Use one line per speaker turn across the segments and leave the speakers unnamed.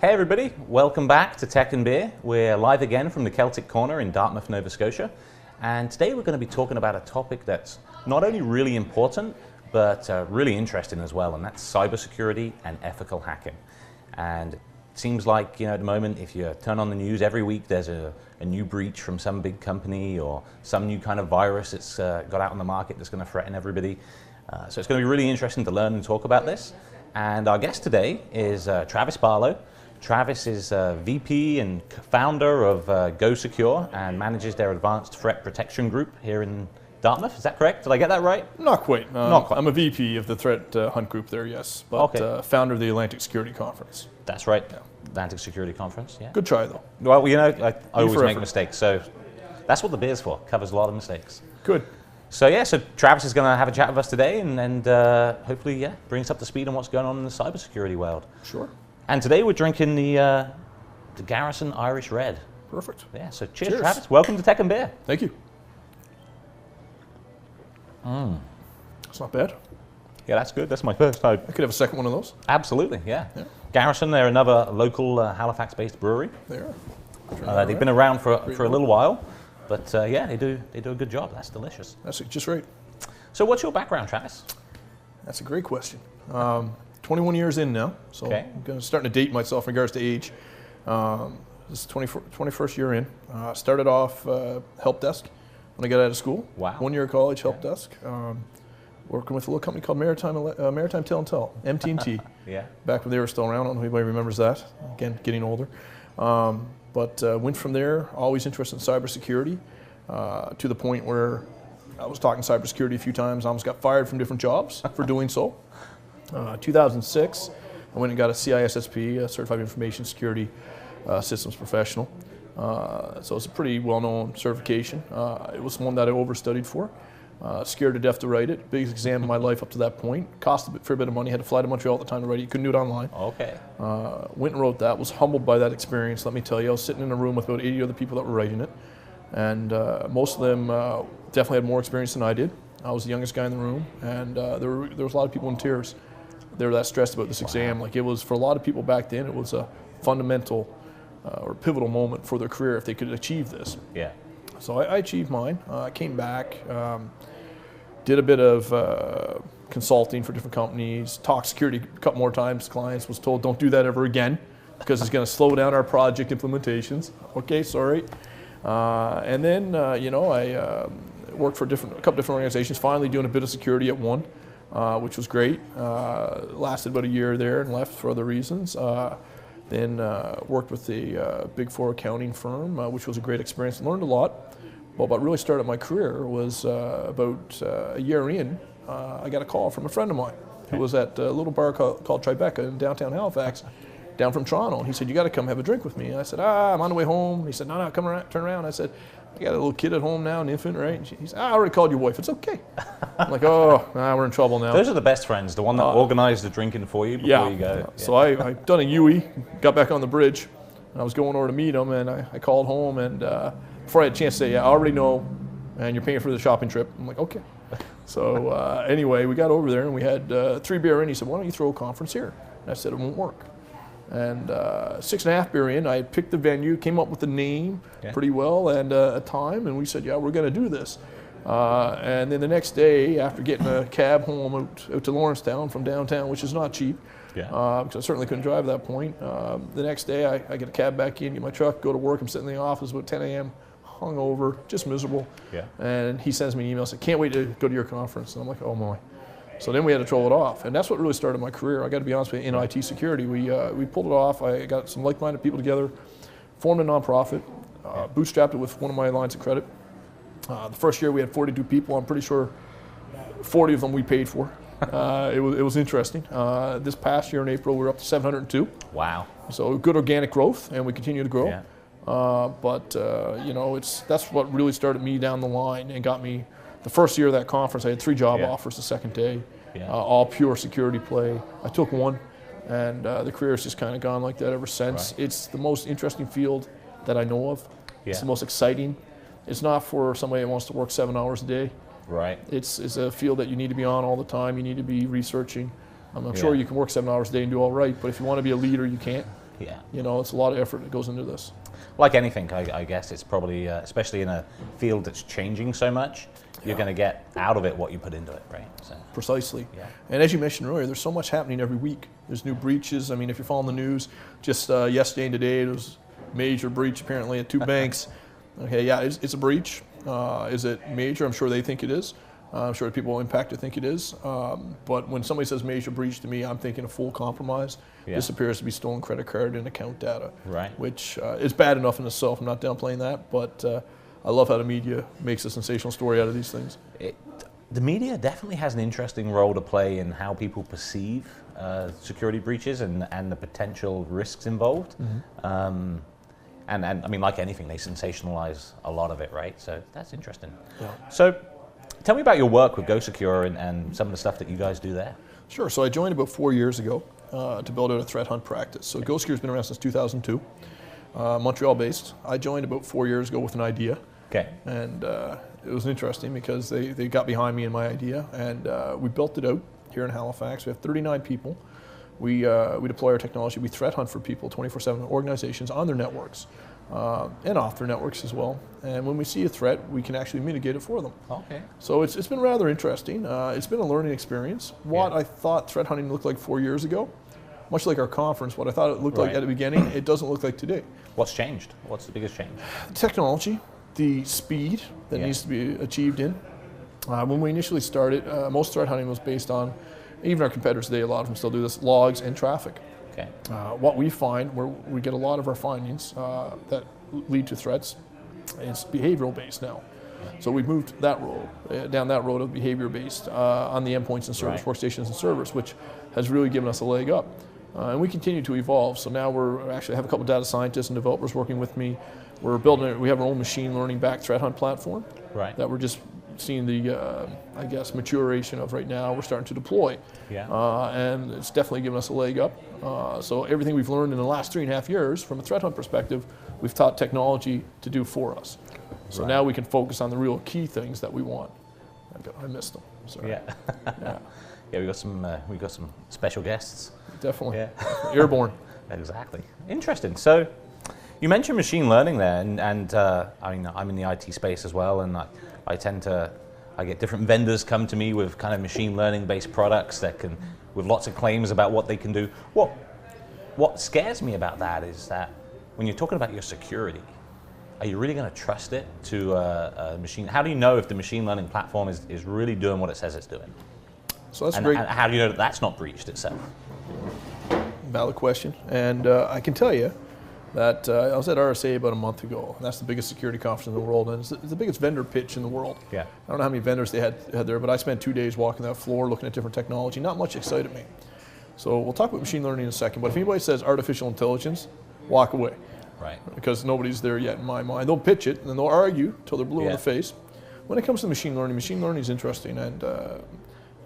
Hey everybody, welcome back to Tech and Beer. We're live again from the Celtic Corner in Dartmouth, Nova Scotia. And today we're going to be talking about a topic that's not only really important, but really interesting as well, and that's cybersecurity and ethical hacking. And it seems like, at the moment, if you turn on the news every week, there's a new breach from some big company or some new kind of virus that's got out on the market that's going to threaten everybody. So it's going to be really interesting to learn and talk about this. And our guest today is Travis Barlow. Travis is VP and founder of GoSecure and manages their advanced threat protection group here in Dartmouth. Is that correct? Did I get that right?
Not quite.
Not quite.
I'm a VP of the threat hunt group there, yes. But
Okay.
Founder of the Atlantic Security Conference.
That's right. Yeah. Atlantic Security Conference. Yeah.
Good try, though.
Well, I always make
effort.
mistakes, so that's what the beer's for. Covers a lot of mistakes.
Good.
So Travis is going to have a chat with us today and hopefully, bring us up to speed on what's going on in the cybersecurity world.
Sure.
And today we're drinking the Garrison Irish Red.
Perfect.
Yeah, so cheers, Travis. Welcome to Tech and Beer.
Thank you. It's not bad.
Yeah, that's good. That's my first time.
I could have a second one of those.
Absolutely, yeah. Garrison, they're another local Halifax-based brewery.
They are.
They've been around for a little while, but they do a good job. That's delicious.
That's just right.
So what's your background, Travis?
That's a great question. 21 years in now, so
Okay.
I'm starting to date myself in regards to age. This is 21st year in. Started off help desk when I got out of school.
Wow.
1 year of college, help desk. Working with a little company called Maritime Tell and Tell, MT&T.
Yeah.
Back when they were still around. I don't know if anybody remembers that. Again, getting older. But went from there, always interested in cybersecurity, to the point where I was talking cybersecurity a few times, almost got fired from different jobs for doing so. 2006, I went and got a CISSP, a Certified Information Security Systems Professional. So it's a pretty well-known certification. It was one that I overstudied for. Scared to death to write it. Biggest exam of my life up to that point. Cost a fair bit of money. Had to fly to Montreal at the time to write it. You couldn't do it online.
Okay.
Went and wrote that. Was humbled by that experience. Let me tell you, I was sitting in a room with about 80 other people that were writing it, and most of them definitely had more experience than I did. I was the youngest guy in the room, and there was a lot of people in tears. They were that stressed about this exam. Like, it was, for a lot of people back then, it was a fundamental or pivotal moment for their career if they could achieve this.
Yeah.
So I achieved mine. I came back, did a bit of consulting for different companies, talked security a couple more times to clients, was told don't do that ever again because it's going to slow down our project implementations. Okay, sorry. And then, I worked for a couple different organizations, finally doing a bit of security at one, which was great. Lasted about a year there and left for other reasons. Then worked with the Big Four accounting firm, which was a great experience. Learned a lot. Well, what really started my career was about a year in, I got a call from a friend of mine who was at a little bar called Tribeca in downtown Halifax, down from Toronto. And he said, you got to come have a drink with me. And I said, I'm on the way home. He said, no, come around, turn around. I said, I got a little kid at home now, an infant, right? And he said, I already called your wife. It's okay. I'm like, we're in trouble now.
Those are the best friends, the one that organized the drinking for you before you go. Yeah.
So I done a UE, got back on the bridge, and I was going over to meet him, and I called home, and before I had a chance to say, I already know, and you're paying for the shopping trip. I'm like, okay. So anyway, we got over there, and we had 3 beer in. He said, why don't you throw a conference here? And I said, it won't work. And 6.5 beer in, I had picked the venue, came up with the name pretty well and a time, and we said, we're going to do this. And then the next day, after getting a cab home out to Lawrencetown from downtown, which is not cheap, because I certainly couldn't drive at that point, the next day I get a cab back in, get my truck, go to work. I'm sitting in the office about 10 a.m., hungover, just miserable. Yeah. And he sends me an email, said, can't wait to go to your conference. And I'm like, oh my. So then we had to troll it off, and that's what really started my career. I got to be honest with you, in IT security, we pulled it off. I got some like-minded people together, formed a nonprofit, bootstrapped it with one of my lines of credit. The first year we had 42 people. I'm pretty sure 40 of them we paid for. It was interesting. This past year in April, we were up to 702.
Wow.
So good organic growth, and we continue to grow.
Yeah.
That's what really started me down the line and got me. The first year of that conference, I had 3 job offers the second day, all pure security play. I took one, and the career's just kind of gone like that ever since. Right. It's the most interesting field that I know of. Yeah. It's the most exciting. It's not for somebody that wants to work 7 hours a day.
Right.
It's a field that you need to be on all the time. You need to be researching. I'm sure you can work 7 hours a day and do all right, but if you want to be a leader, you can't.
Yeah.
You know, it's a lot of effort that goes into this.
Like anything, I guess it's probably, especially in a field that's changing so much, you're going to get out of it what you put into it, right? So.
Precisely.
Yeah.
And as you mentioned earlier, there's so much happening every week. There's new breaches. I mean, if you're following the news, just yesterday and today, there was a major breach apparently at 2 banks. Okay, yeah, it's a breach. Is it major? I'm sure they think it is. I'm sure the people impacted think it is. But when somebody says major breach to me, I'm thinking a full compromise.
Yeah.
This appears to be stolen credit card and account data,
Right.
which is bad enough in itself. I'm not downplaying that, but I love how the media makes a sensational story out of these things.
The media definitely has an interesting role to play in how people perceive security breaches and the potential risks involved. Mm-hmm. And I mean, like anything, they sensationalize a lot of it, right? So that's interesting.
Yeah.
So tell me about your work with GoSecure and some of the stuff that you guys do there.
Sure. So I joined about 4 years ago to build out a threat hunt practice. So GoSecure has been around since 2002, Montreal-based. I joined about 4 years ago with an idea.
Okay.
And it was interesting because they got behind me and my idea, and we built it out here in Halifax. We have 39 people. We deploy our technology. We threat hunt for people 24/7 organizations on their networks and off their networks as well. And when we see a threat, we can actually mitigate it for them.
Okay.
So it's been rather interesting. It's been a learning experience. What I thought threat hunting looked like 4 years ago, much like our conference, what I thought it looked like at the beginning, it doesn't look like today.
What's changed? What's the biggest change?
Technology, the speed that needs to be achieved in. When we initially started, most threat hunting was based on, even our competitors today, a lot of them still do this, logs and traffic.
Okay.
What we find, where we get a lot of our findings that lead to threats, it's behavioral based now. So we've moved that road, down that road of behavior based on the endpoints and service workstations and servers, which has really given us a leg up. And we continue to evolve. So now we're actually have a couple of data scientists and developers working with me. We're building, we have our own machine learning backed threat hunt platform that we're just seeing the, I guess, maturation of right now. We're starting to deploy.
Yeah.
And it's definitely given us a leg up. So everything we've learned in the last 3.5 years from a threat hunt perspective, we've taught technology to do for us. So now we can focus on the real key things that we want. I missed them. Sorry.
Yeah. Yeah, we got some special guests.
Definitely.
Yeah.
Airborne.
Exactly. Interesting. So you mentioned machine learning there, and I mean, I'm in the IT space as well, and I get different vendors come to me with kind of machine learning based products that can, with lots of claims about what they can do. What scares me about that is that when you're talking about your security, are you really going to trust it to a machine? How do you know if the machine learning platform is really doing what it says it's doing?
So that's great.
And how do you know that that's not breached itself?
Valid question. And I can tell you that I was at RSA about a month ago, and that's the biggest security conference in the world, and it's the biggest vendor pitch in the world.
Yeah.
I don't know how many vendors they had there, but I spent 2 days walking that floor looking at different technology. Not much excited me. So we'll talk about machine learning in a second, but if anybody says artificial intelligence, walk away.
Right.
Because nobody's there yet in my mind. They'll pitch it, and then they'll argue till they're blue in the face. When it comes to machine learning is interesting, and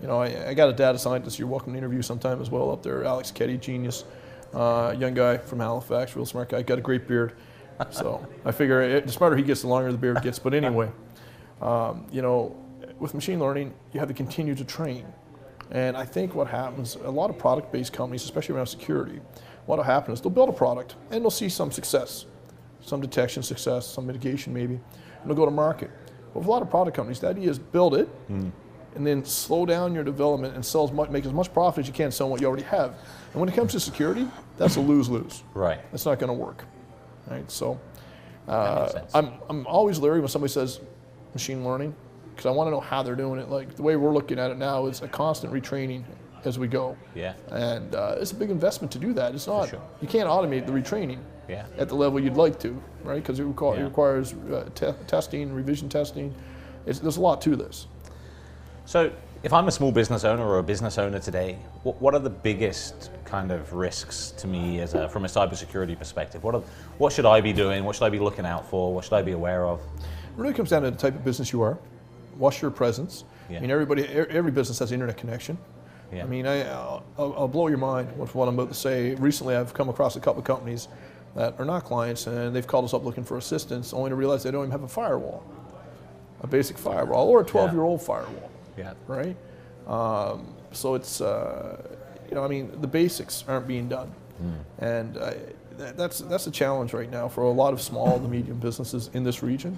you know, I got a data scientist you're welcome to interview sometime as well up there, Alex Ketty, genius, young guy from Halifax, real smart guy, got a great beard. So I figure the smarter he gets, the longer the beard gets. But anyway, you know, with machine learning, you have to continue to train. And I think what happens, a lot of product-based companies, especially around security, what will happen is they'll build a product and they'll see some success, some detection success, some mitigation maybe, and they'll go to market. But with a lot of product companies, the idea is build it, and then slow down your development and make as much profit as you can selling what you already have. And when it comes to security, that's a lose-lose.
Right.
That's not going to work. Right. So
That makes sense.
I'm always leery when somebody says machine learning, because I want to know how they're doing it. Like the way we're looking at it now is a constant retraining as we go.
Yeah.
And it's a big investment to do that. It's not, you can't automate the retraining at the level you'd like to, right? Because it requires testing, revision testing. There's a lot to this.
So if I'm a small business owner or a business owner today, what are the biggest kind of risks to me as from a cybersecurity perspective? What should I be doing? What should I be looking out for? What should I be aware of?
It really comes down to the type of business you are. What's your presence? I mean, every business has an internet connection. I mean, I'll blow your mind with what I'm about to say. Recently, I've come across a couple of companies that are not clients, and they've called us up looking for assistance, only to realize they don't even have a firewall, a basic firewall, or a 12-year-old firewall. Yeah. Right. So it's you know, I mean, the basics aren't being done. And that's a challenge right now for a lot of small to medium businesses in this region.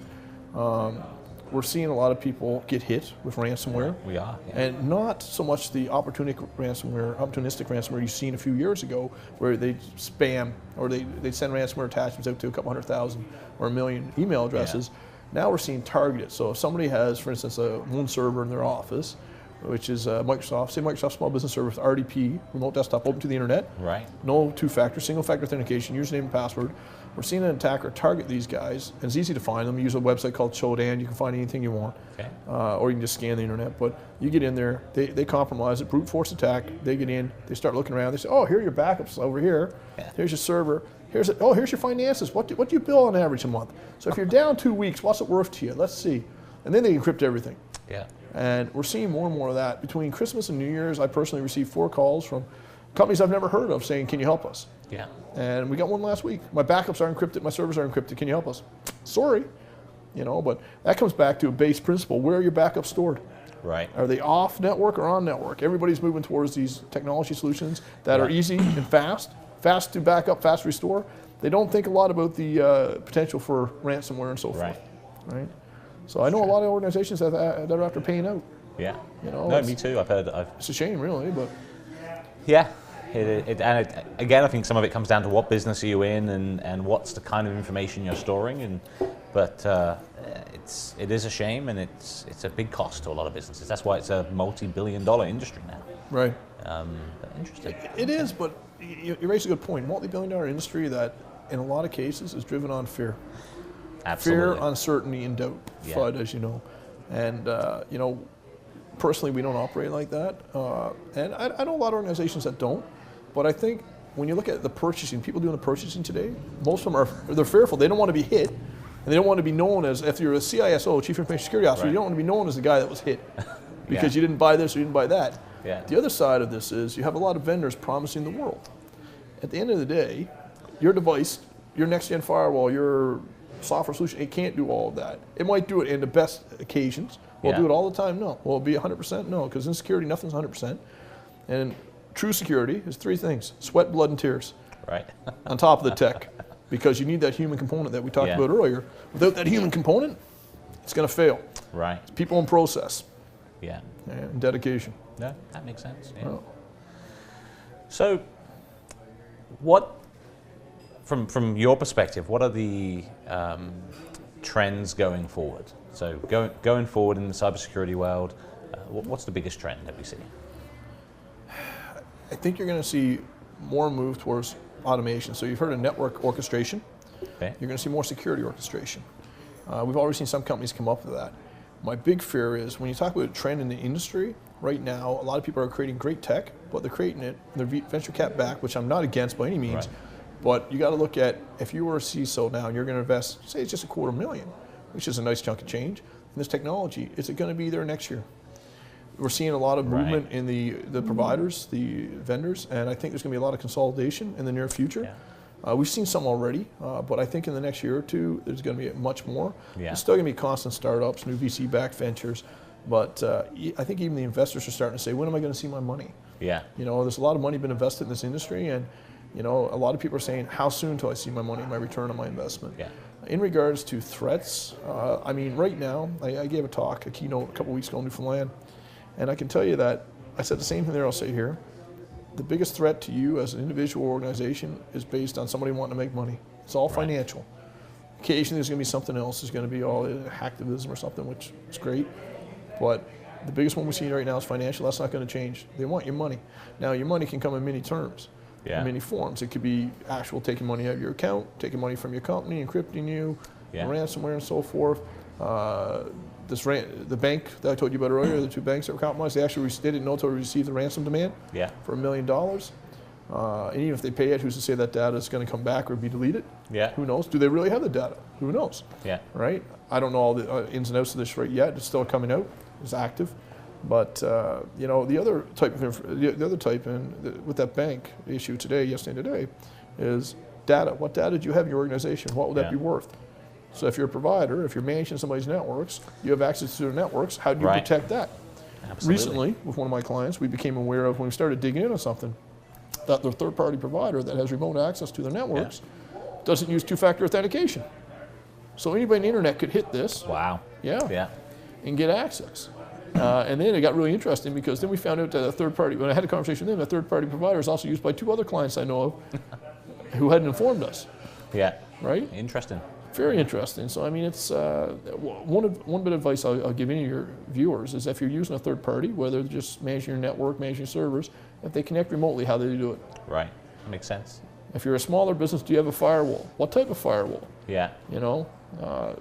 We're seeing a lot of people get hit with ransomware.
We are. Yeah.
And not so much the opportunistic ransomware you've seen a few years ago, where they spam or they send ransomware attachments out to a couple 100,000 or 1 million email addresses. Yeah. Now we're seeing targeted. So if somebody has, for instance, one server in their office, which is Microsoft, say Microsoft Small Business Server with RDP, remote desktop, open to the internet.
Right.
No two-factor, single-factor authentication, username and password. We're seeing an attacker target these guys, and it's easy to find them. You use a website called Shodan. You can find anything you want, okay. Or you can just scan the internet. But you get in there, they compromise it, brute force attack. They get in, they start looking around. They say, "Oh, here are your backups over here. Yeah. Here's your server. Here's your finances. What do you bill on average a month? So if you're down 2 weeks, what's it worth to you? Let's see." And then they encrypt everything.
Yeah.
And we're seeing more and more of that. Between Christmas and New Year's, I personally received 4 calls from companies I've never heard of saying, "Can you help us?"
Yeah.
And we got one last week. "My backups are encrypted, my servers are encrypted, can you help us?" Sorry, but that comes back to a base principle. Where are your backups stored?
Right.
Are they off network or on network? Everybody's moving towards these technology solutions that are easy and fast to back up, fast to restore. They don't think a lot about the potential for ransomware and so forth. Right. So I know a lot of organizations that are after paying out.
Yeah. No, me too. I've heard.
It's a shame, really, but.
Yeah. Again, I think some of it comes down to what business are you in and what's the kind of information you're storing. But it is a shame, and it's a big cost to a lot of businesses. That's why it's a multi-billion-dollar industry now.
Right.
Interesting.
It is, but you raise a good point. Multi-billion-dollar industry that, in a lot of cases, is driven on fear.
Absolutely.
Fear, uncertainty, and doubt. FUD, as you know. And personally, we don't operate like that. And I know a lot of organizations that don't. But I think when you look at the purchasing, people doing the purchasing today, most of them they're fearful. They don't want to be hit, and they don't want to be known as, if you're a CISO, Chief Information Security Officer, you don't want to be known as the guy that was hit because you didn't buy this or you didn't buy that. Yeah. The other side of this is you have a lot of vendors promising the world. At the end of the day, your device, your next-gen firewall, your software solution, it can't do all of that. It might do it in the best occasions. Will it do it all the time? No. Will it be 100%? No, because in security, nothing's 100%. And true security is 3 things: sweat, blood, and tears. Right. On top of the tech, because you need that human component that we talked about earlier. Without that human component, it's going to fail. Right. It's people and process. Yeah. And dedication.
No, that makes sense. Yeah. Oh. So, what, from your perspective, what are the trends going forward? So, going forward in the cybersecurity world, what's the biggest trend that we see?
I think you're going to see more move towards automation. So you've heard of network orchestration. Okay. You're going to see more security orchestration. We've already seen some companies come up with that. My big fear is when you talk about a trend in the industry, right now, a lot of people are creating great tech, but they're creating it, they're venture cap backed, which I'm not against by any means. Right. But you got to look at, if you were a CISO now and you're going to invest, say it's just $250,000, which is a nice chunk of change, in this technology, is it going to be there next year? We're seeing a lot of movement in the providers, the vendors, and I think there's going to be a lot of consolidation in the near future. Yeah. We've seen some already, but I think in the next year or two, there's going to be much more. Yeah. There's still going to be constant startups, new VC-backed ventures, but I think even the investors are starting to say, when am I going to see my money? Yeah. There's a lot of money been invested in this industry, and a lot of people are saying, how soon till I see my money, my return on my investment? Yeah. In regards to threats, I mean, right now, I gave a keynote a couple weeks ago in Newfoundland. And I can tell you that, I said the same thing there, I'll say here. The biggest threat to you as an individual organization is based on somebody wanting to make money. It's all financial. Occasionally there's going to be something else. There's going to be all hacktivism or something, which is great. But the biggest one we're seeing right now is financial. That's not going to change. They want your money. Now, your money can come in many terms, in many forms. It could be actual taking money out of your account, taking money from your company, encrypting you, ransomware and so forth. The bank that I told you about earlier, the 2 banks that were compromised, they didn't know until they received the ransom demand for $1 million. And even if they pay it, who's to say that data is going to come back or be deleted? Yeah. Who knows? Do they really have the data? Who knows? Yeah. Right? I don't know all the ins and outs of this right yet. It's still coming out. It's active. But the other type, and with that bank issue yesterday, is data. What data do you have in your organization? What would that be worth? So if you're a provider, if you're managing somebody's networks, you have access to their networks, how do you protect that? Absolutely. Recently, with one of my clients, we became aware of, when we started digging in on something, that their third-party provider that has remote access to their networks doesn't use two-factor authentication. So anybody on the internet could hit this.
Wow. Yeah.
And get access. And then it got really interesting because then we found out that a third-party, when I had a conversation with them, a third-party provider is also used by 2 other clients I know of who hadn't informed us.
Yeah.
Right?
Interesting.
Very interesting. So, I mean, it's one bit of advice I'll give any of your viewers is if you're using a third party, whether they're just managing your network, managing your servers, if they connect remotely, how they do it.
Right. Makes sense.
If you're a smaller business, do you have a firewall? What type of firewall?
Yeah.
You know,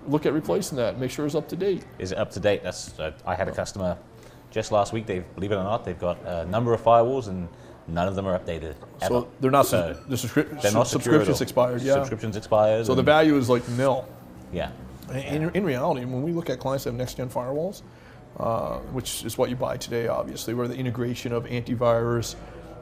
look at replacing that. Make sure it's up to date.
Is it up to date? That's I had a customer just last week. Believe it or not, they've got a number of firewalls and none of them are updated ever.
So they're not.
So
the
they're not
subscription's expired. Yeah.
Subscription's expired.
So the value is like nil.
Yeah.
In reality, when we look at clients that have next-gen firewalls, which is what you buy today, obviously, where the integration of antivirus,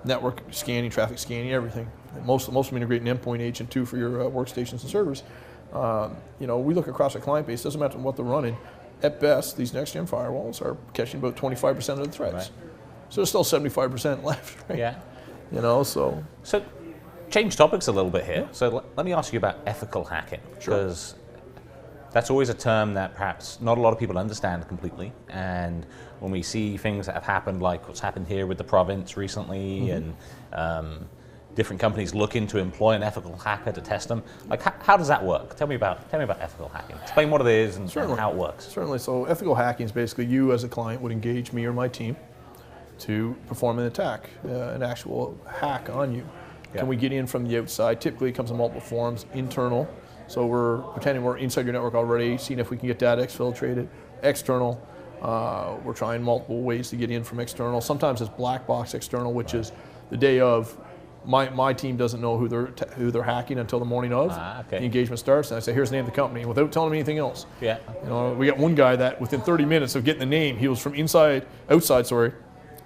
network scanning, traffic scanning, everything. Most of them integrate an endpoint agent too for your workstations and servers. You know, we look across our client base. Doesn't matter what they're running. At best, these next-gen firewalls are catching about 25% of the threats.
Right.
So there's still 75% left. Right?
Yeah.
You know, so
change topics a little bit here. So let me ask you about ethical hacking, because that's always a term that perhaps not a lot of people understand completely. And when we see things that have happened, like what's happened here with the province recently, and different companies looking to employ an ethical hacker to test them, like how does that work? Tell me about ethical hacking. Explain what it is and how it works.
Certainly. So ethical hacking is basically you as a client would engage me or my team to perform an attack, an actual hack on you. Yeah. Can we get in from the outside? Typically it comes in multiple forms. Internal, so we're pretending we're inside your network already, seeing if we can get data exfiltrated. External, we're trying multiple ways to get in from external. Sometimes it's black box external, which is the day of. My team doesn't know who they're hacking until the morning of. The engagement starts, and I say, here's the name of the company, without telling them anything else.
Yeah.
You know, we got one guy that within 30 minutes of getting the name, he was from outside,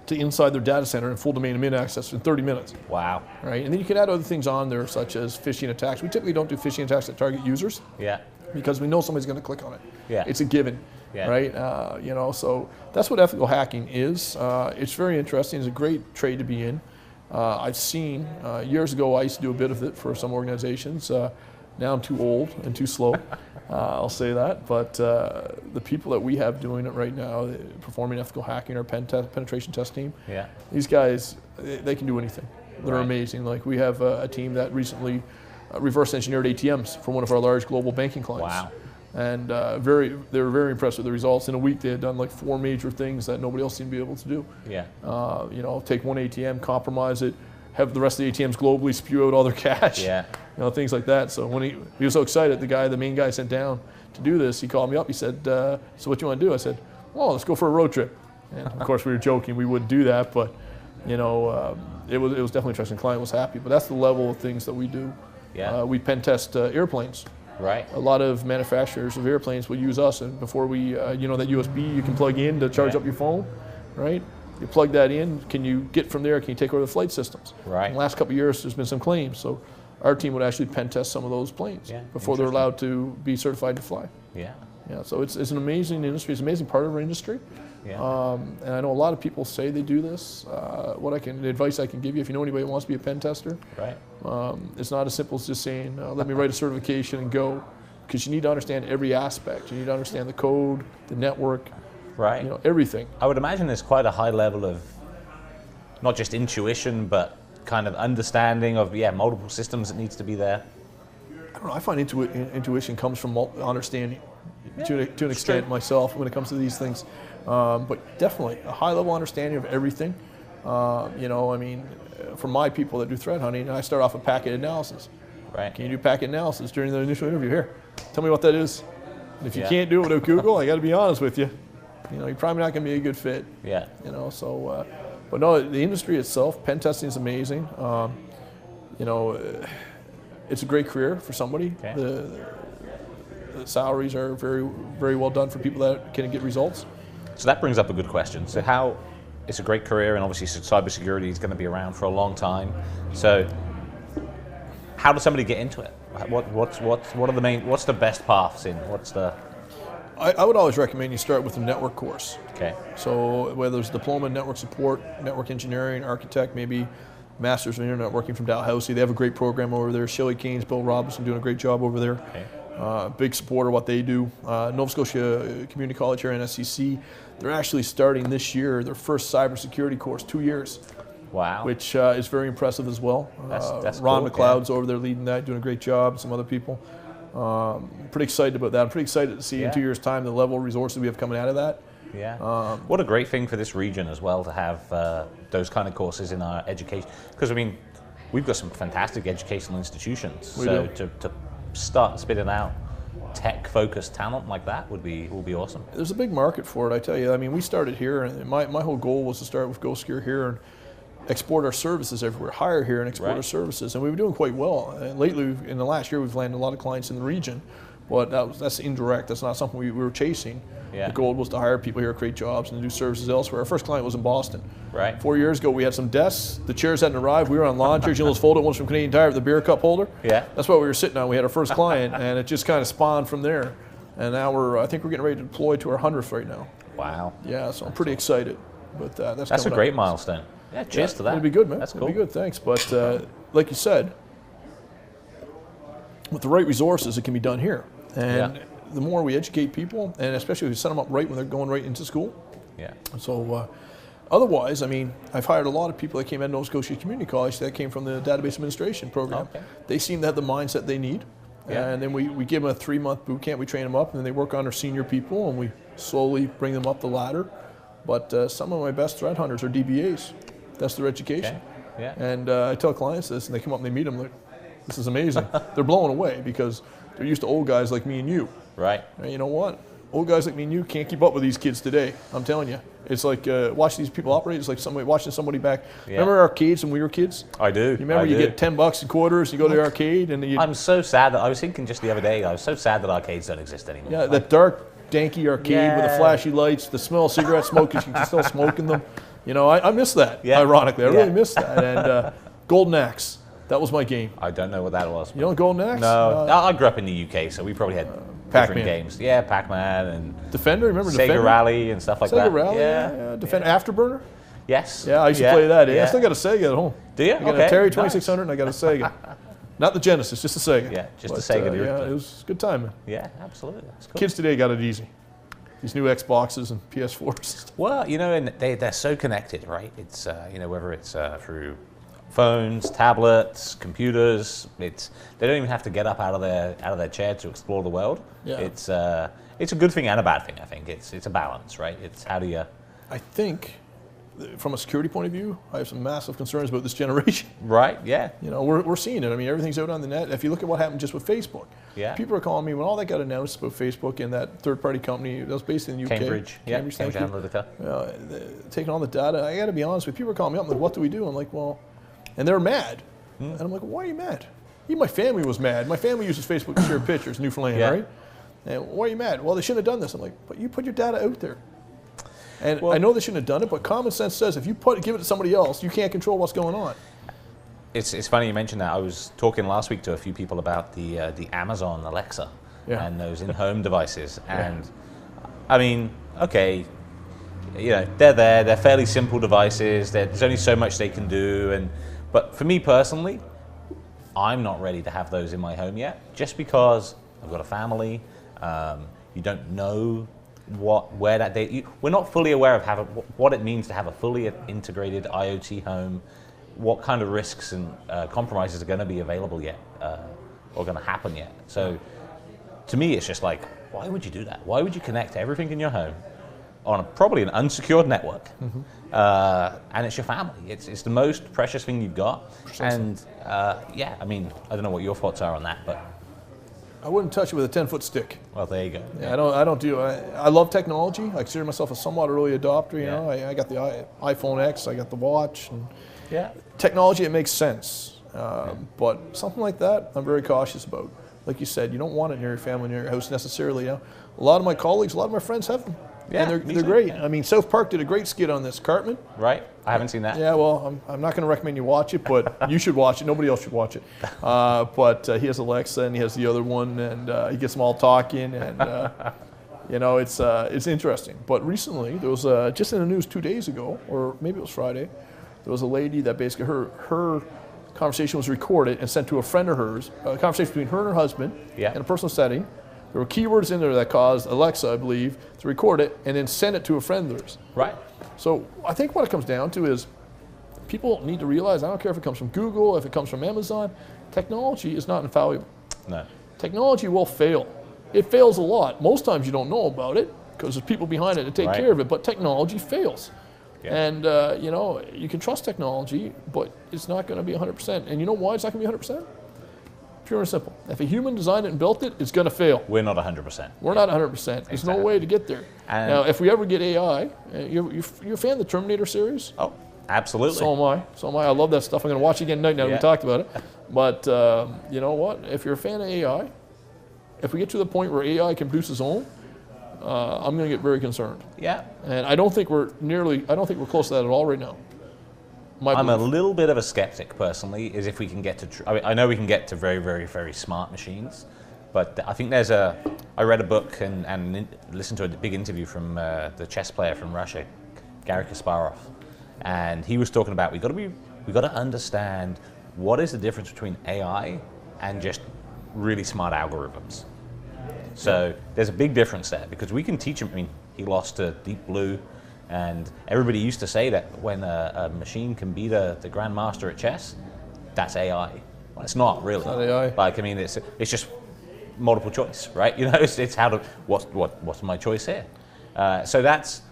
to inside their data center and full domain admin access in 30 minutes.
Wow.
Right, and then you can add other things on there, such as phishing attacks. We typically don't do phishing attacks that target users.
Yeah.
Because we know somebody's going to click on it.
Yeah.
It's a given. Yeah. Right. You know, so that's what ethical hacking is. It's very interesting. It's a great trade to be in. I've seen years ago. I used to do a bit of it for some organizations. Now I'm too old and too slow. I'll say that. But the people that we have doing it right now, performing ethical hacking, our penetration test team. Yeah. These guys, they can do anything. They're amazing. Like we have a team that recently reverse engineered ATMs for one of our large global banking clients.
Wow.
And they were very impressed with the results. In a week, they had done like 4 major things that nobody else seemed to be able to do. Yeah. You know, take one ATM, compromise it, have the rest of the ATMs globally spew out all their cash. Yeah. You know, things like that. So when he was so excited, the main guy sent down to do this, he called me up. He said, "So what you want to do?" I said, "Well, let's go for a road trip." And of course, we were joking. We wouldn't do that, but you know, it was definitely interesting. The client was happy, but that's the level of things that we do. Yeah. We pen test airplanes. Right. A lot of manufacturers of airplanes will use us, and before we, you know, that USB you can plug in to charge up your phone, right? You plug that in. Can you get from there? Can you take over the flight systems? Right. In the last couple of years, there's been some claims, so our team would actually pen test some of those planes before they're allowed to be certified to fly. Yeah. Yeah. So it's an amazing industry. It's an amazing part of our industry. Yeah. And I know a lot of people say they do this. The advice I can give you, if you know anybody who wants to be a pen tester, right? It's not as simple as just saying, let me write a certification and go, because you need to understand every aspect. You need to understand the code, the network, right? You know, everything.
I would imagine there's quite a high level of not just intuition, but kind of understanding of multiple systems that needs to be there.
I don't know. I find intuition comes from understanding to an extent myself when it comes to these things. But definitely a high-level understanding of everything. You know, I mean, for my people that do threat hunting, I start off with packet analysis. Right. Can you do packet analysis during the initial interview? Here, tell me what that is. And if you can't do it without Google, I got to be honest with you. You know, you're probably not going to be a good fit. Yeah. You know, so, but no, the industry itself, pen testing is amazing. You know, it's a great career for somebody. Okay. The salaries are very, very well done for people that can get results.
So that brings up a good question. So how, it's a great career, and obviously cybersecurity is going to be around for a long time. So how does somebody get into it? What's the best paths in?
I would always recommend you start with a network course.
Okay.
So whether it's diploma in network support, network engineering, architect, maybe Masters of Internet Working from Dalhousie. They have a great program over there. Shelley Keynes, Bill Robinson doing a great job over there.
Okay.
Big supporter of what they do. Nova Scotia Community College here in SCC, they're actually starting this year their first cybersecurity course, 2 years.
Wow.
Which is very impressive as well.
That's
Ron
cool,
McLeod's over there leading that, doing a great job, some other people. Pretty excited about that. I'm pretty excited to see in 2 years' time the level of resources we have coming out of that.
Yeah. What a great thing for this region as well to have those kind of courses in our education. Because, I mean, we've got some fantastic educational institutions. So to start spitting out tech-focused talent like that will be awesome.
There's a big market for it, I tell you. I mean, we started here, and my whole goal was to start with Go Skier here and export our services everywhere, hire here and export our services. And we've been doing quite well. And lately, in the last year, we've landed a lot of clients in the region. But that's indirect. That's not something we were chasing. The goal was to hire people here, create jobs, and do services elsewhere. Our first client was in Boston. 4 years ago, we had some desks. The chairs hadn't arrived. We were on lawn chairs. You know those folded ones from Canadian Tire with the beer cup holder? That's what we were sitting on. We had our first client, and it just kind of spawned from there. And now I think we're getting ready to deploy to our 100th right now.
Wow.
Yeah, so I'm pretty excited. But
that's a great milestone. Yeah, cheers to that.
It'll be good, man.
That's cool.
It'll be good, thanks. But like you said, with the right resources, it can be done here. And the more we educate people, and especially if we set them up right when they're going right into school. So otherwise, I mean, I've hired a lot of people that came out of Nova Scotia Community College that came from the database administration program. They seem to have the mindset they need. And then we give them a 3-month boot camp, we train them up, and then they work on our senior people, and we slowly bring them up the ladder. But some of my best threat hunters are DBAs. That's their education. And I tell clients this, and they come up and they meet them, like, this is amazing. They're blown away because they're used to old guys like me and you. And you know what? Old guys like me and you can't keep up with these kids today. I'm telling you. It's like watching these people operate. It's like watching somebody back. Remember arcades when we were kids?
I do.
You remember you get $10 in quarters, you go to the arcade, and
I'm so sad that I was thinking just the other day. I was so sad that arcades don't exist anymore.
Yeah, that dark, danky arcade with the flashy lights, the smell of cigarette smoke because you can still smoke in them. You know, I miss that. Ironically, I really miss that. And Golden Axe. That was my game.
I don't know what that was.
You know Golden Axe?
No. I grew up in the UK, so we probably had different games. Yeah, Pac-Man and
Defender. Remember
Sega
Defender?
Rally and stuff like that.
Sega Rally, yeah. Defender. Afterburner?
Yes.
Yeah, I used to play that. I still got a Sega at home.
Do you?
I got a Terry 2600 and I got a Sega. Not the Genesis, just a Sega.
Yeah, just a Sega.
Yeah, it was a good time, man.
Yeah, absolutely. That's cool.
Kids today got it easy. These new Xboxes and PS4s.
Well, you know, and they're so connected, right? It's you know, whether it's through phones, tablets, computers. They don't even have to get up out of their chair to explore the world. It's a good thing and a bad thing. I think it's a balance, right? It's how do you?
I think, from a security point of view, I have some massive concerns about this generation.
Right. Yeah.
You know, we're seeing it. I mean, everything's out on the net. If you look at what happened just with Facebook, people are calling me when all that got announced about Facebook and that third-party company that was based in the UK,
Cambridge Analytica,
taking all the data. I got to be honest with you, people are calling me up like, "What do we do?" I'm like, "Well," and they're mad, and I'm like, "Why are you mad?" Even my family was mad. My family uses Facebook to share pictures, Newfoundland, right? And why are you mad? Well, they shouldn't have done this. I'm like, "But you put your data out there." And I know they shouldn't have done it, but common sense says if you give it to somebody else, you can't control what's going on.
It's funny you mentioned that. I was talking last week to a few people about the Amazon Alexa and those in-home devices. And I mean, okay, you know, they're fairly simple devices. There's only so much they can do. But for me personally, I'm not ready to have those in my home yet, just because I've got a family. You don't know where that data. We're not fully aware of what it means to have a fully integrated IoT home. What kind of risks and compromises are going to be available yet, or going to happen yet? So, to me, it's just like, why would you do that? Why would you connect everything in your home on probably an unsecured network, and it's your family? It's the most precious thing you've got. And yeah, I mean, I don't know what your thoughts are on that, but
I wouldn't touch it with a 10-foot stick.
Well, there you go.
Yeah, I love technology. I consider myself a somewhat early adopter. You know, I got the iPhone X, I got the watch, and technology, it makes sense. But something like that, I'm very cautious about. Like you said, you don't want it near your family, near your house necessarily. You know? A lot of my colleagues, a lot of my friends have them.
Yeah,
and they're great. I mean, South Park did a great skit on this. Cartman.
Right. I haven't seen that.
Yeah, well, I'm not going to recommend you watch it, but you should watch it. Nobody else should watch it. But he has Alexa, and he has the other one, and he gets them all talking, and you know, it's interesting. But recently, there was just in the news 2 days ago, or maybe it was Friday, there was a lady that basically her conversation was recorded and sent to a friend of hers, a conversation between her and her husband in a personal setting. There were keywords in there that caused Alexa, I believe, to record it and then send it to a friend of theirs.
Right.
So I think what it comes down to is people need to realize, I don't care if it comes from Google, if it comes from Amazon, technology is not infallible. No. Technology will fail. It fails a lot. Most times you don't know about it because there's people behind it to take care of it, but technology fails. Yeah. And, you know, you can trust technology, but it's not going to be 100%. And you know why it's not going to be 100%? Pure and simple. If a human designed it and built it, it's going to fail.
We're not 100%.
We're not 100%. There's no way to get there. And now, if we ever get AI, you're a fan of the Terminator series?
Oh, absolutely.
So am I. So am I. I love that stuff. I'm going to watch it again tonight now that we talked about it. But you know what? If you're a fan of AI, if we get to the point where AI can produce its own, I'm going to get very concerned. Yeah. And I don't think we're close to that at all right now. I'm
a little bit of a skeptic personally, is if we can get to, I know we can get to very, very, very smart machines, but I think I read a book and listened to a big interview from the chess player from Russia, Garry Kasparov, and he was talking about we've got to understand what is the difference between AI and just really smart algorithms. So there's a big difference there because we can teach him. I mean, he lost to Deep Blue. And everybody used to say that when a machine can beat the grandmaster at chess, that's AI. Well, it's not really. It's not AI. Like, I mean, it's just multiple choice, right? You know, it's how to what's my choice here. So that's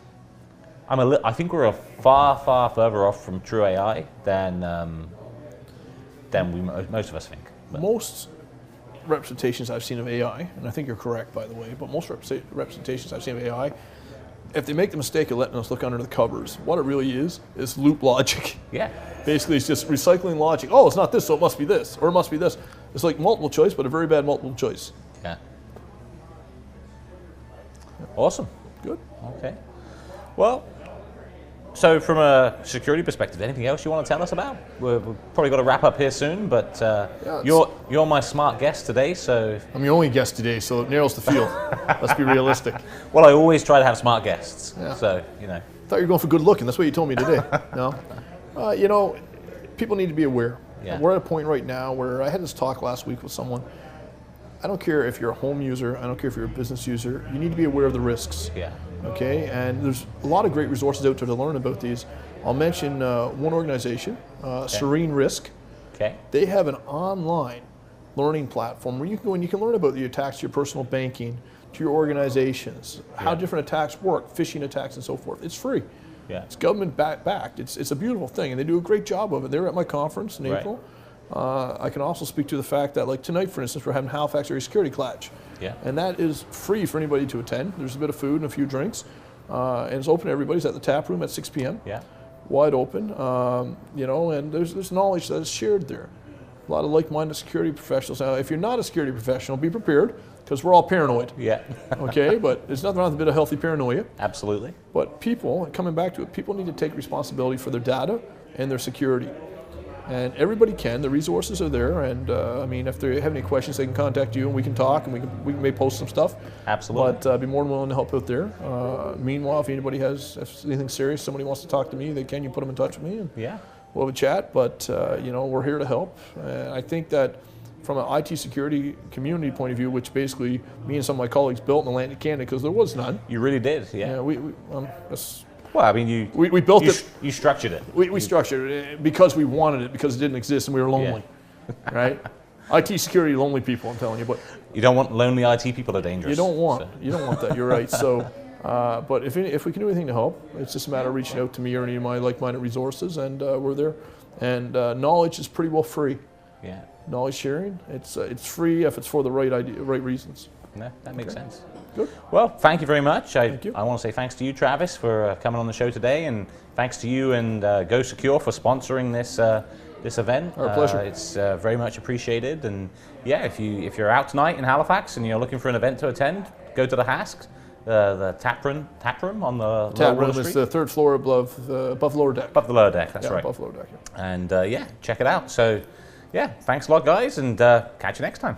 I think we're far further off from true AI than most of us think. But
most representations I've seen of AI, and I think you're correct by the way, but most representations I've seen of AI, if they make the mistake of letting us look under the covers, what it really is loop logic. Yeah. Basically, it's just recycling logic. Oh, it's not this, so it must be this, or it must be this. It's like multiple choice, but a very bad multiple choice.
Yeah. Awesome.
Good.
Okay. Well, so from a security perspective, anything else you want to tell us about? We've probably got to wrap up here soon, but you're my smart guest today, so...
I'm your only guest today, so it narrows the field. Let's be realistic.
Well, I always try to have smart guests, so, you know.
I thought you were going for good looking. That's what you told me today. No? You know, people need to be aware. Yeah. We're at a point right now where I had this talk last week with someone. I don't care if you're a home user, I don't care if you're a business user, you need to be aware of the risks. Yeah. Okay, and there's a lot of great resources out there to learn about these. I'll mention one organization, Serene Risk. Okay. They have an online learning platform where you can go and you can learn about the attacks to your personal banking, to your organizations, how different attacks work, phishing attacks and so forth. It's free. Yeah. It's government backed. It's a beautiful thing, and they do a great job of it. They were at my conference in April. I can also speak to the fact that, like tonight, for instance, we're having Halifax Area Security Clash. Yeah. And that is free for anybody to attend. There's a bit of food and a few drinks. And it's open to everybody. It's at the tap room at 6 p.m. Yeah. Wide open. You know, and there's knowledge that is shared there. A lot of like-minded security professionals. Now, if you're not a security professional, be prepared, because we're all paranoid. Yeah. Okay, but there's nothing wrong with a bit of healthy paranoia. Absolutely. But people, coming back to it, people need to take responsibility for their data and their security. And everybody can. The resources are there, and I mean, if they have any questions, they can contact you, and we can talk, and we may post some stuff. Absolutely. But I'd be more than willing to help out there. Meanwhile, if anybody has anything serious, somebody wants to talk to me, they can. You put them in touch with me, and we'll have a chat. But you know, we're here to help. And I think that from an IT security community point of view, which basically me and some of my colleagues built in Atlantic Canada, because there was none. You really did, yeah. Well, I mean, we built it. You structured it. We structured it because we wanted it, because it didn't exist and we were lonely, right? IT security, lonely people, I'm telling you. But you don't want lonely IT people. They're dangerous. You don't want that. You're right. So, but if we can do anything to help, it's just a matter of reaching out to me or any of my like-minded resources, and we're there. And knowledge is pretty well free. Yeah. Knowledge sharing, it's free if it's for the right reasons. Yeah, that makes sense. Good. Well, thank you very much. Thank you. I want to say thanks to you, Travis, for coming on the show today, and thanks to you and Go Secure for sponsoring this event. Our pleasure. It's very much appreciated. And yeah, if you're out tonight in Halifax and you're looking for an event to attend, go to the HASC, the tap room on the tap room is the third floor above the lower deck. Above the lower deck. That's right. Above the lower deck. Yeah. And check it out. So yeah, thanks a lot, guys, and catch you next time.